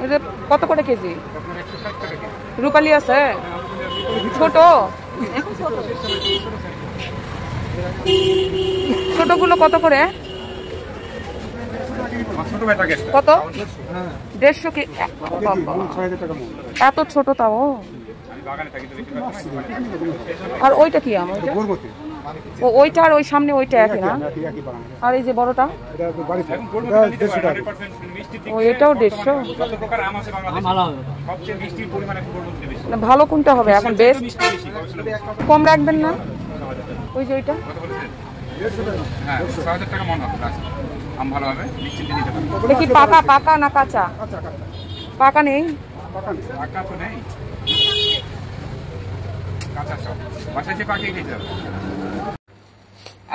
এটা কত করে কেজি? রূপালি আছে ছোট, ছোটগুলো কত করে? কত? 150 কি? এত ছোট তাও? আর ওইটা কি আমার? ওইটা আর ওই সামনে ওইটা একই না? আর এই যে বড়টা এটাও 150। ভালো কোনটা হবে এখন বেস্ট? কম রাখবেন না? ওই যে ওইটা দেখি পাকা, পাকা না কাঁচা? পাকা নেই।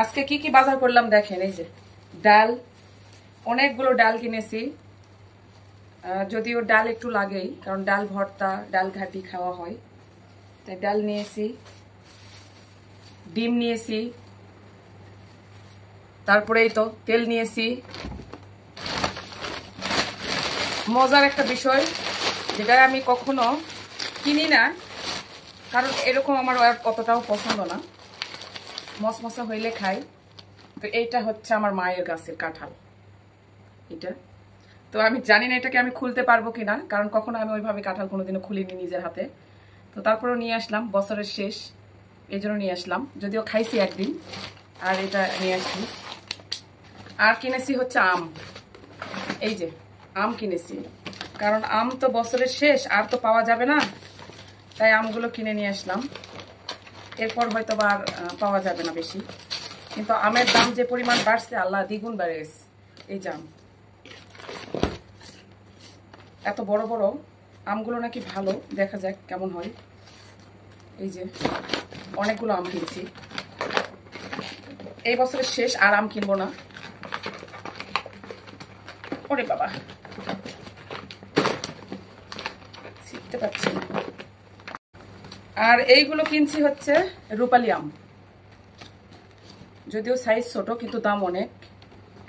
আজকে কি কি বাজার করলাম দেখেন। এই যে ডাল, অনেকগুলো ডাল কিনেছি, যদিও ডাল একটু লাগেই, কারণ ডাল ভর্তা, ডাল ঘাটি খাওয়া হয়, তাই ডাল নিয়েছি। ডিম নিয়েছি, তারপরে এই তো তেল নিয়েছি। মজার একটা বিষয়, যেটা আমি কখনো কিনি না, কারণ এরকম আমার অতটাও পছন্দ না, মশমশা হইলে খাই। তো এইটা হচ্ছে আমার মায়ের গাছের কাঁঠাল। এটা তো আমি জানি না এটাকে আমি খুলতে পারবো কিনা, কারণ কখনো আমি ওইভাবে কাঁঠাল কোনোদিনও খুলিনি নিজের হাতে। তো তারপরেও নিয়ে আসলাম, বছরের শেষ এই জন্য নিয়ে আসলাম, যদিও খাইছি একদিন। আর এটা নিয়ে আসছি। আর কিনেছি হচ্ছে আম। এই যে আম কিনেছি, কারণ আম তো বছরের শেষ, আর তো পাওয়া যাবে না, তাই আমগুলো কিনে নিয়ে আসলাম। এরপর হয়তো আর পাওয়া যাবে না বেশি, কিন্তু আমের দাম যে পরিমাণ বাড়ছে, আল্লাহ দ্বিগুণ বেড়ে গেছে। এই যে আম, এত বড় বড় আমগুলো নাকি ভালো, দেখা যাক কেমন হয়। এই যে অনেকগুলো আম কিনছি, এই বছরের শেষ, আর আম কিনবো না। ওরে বাবা, ছিটতে পারছি না। আর এইগুলো কিনছি হচ্ছে রূপালি আম, যদিও সাইজ ছোট কিন্তু দাম অনেক।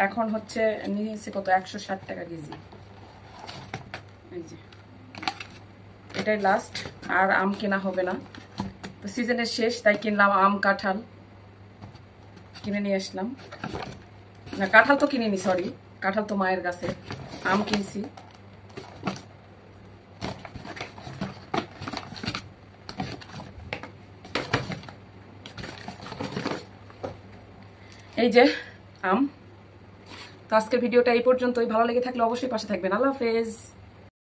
এখন হচ্ছে নিয়েছে কত, 160 টাকা কেজি। এই যে এটাই লাস্ট, আর আম কেনা হবে না, তো সিজনের শেষ, তাই কিনলাম আম, কাঁঠাল কিনে নিয়ে আসলাম। না, কাঁঠাল তো কিনিনি, সরি, কাঁঠাল তো মায়ের গাছে, আম কিনছি। এই যে আম। তো আজকের ভিডিওটা এই পর্যন্তই। ভালো লেগে থাকলে অবশ্যই পাশে থাকবেন। আল্লাহ হাফেজ।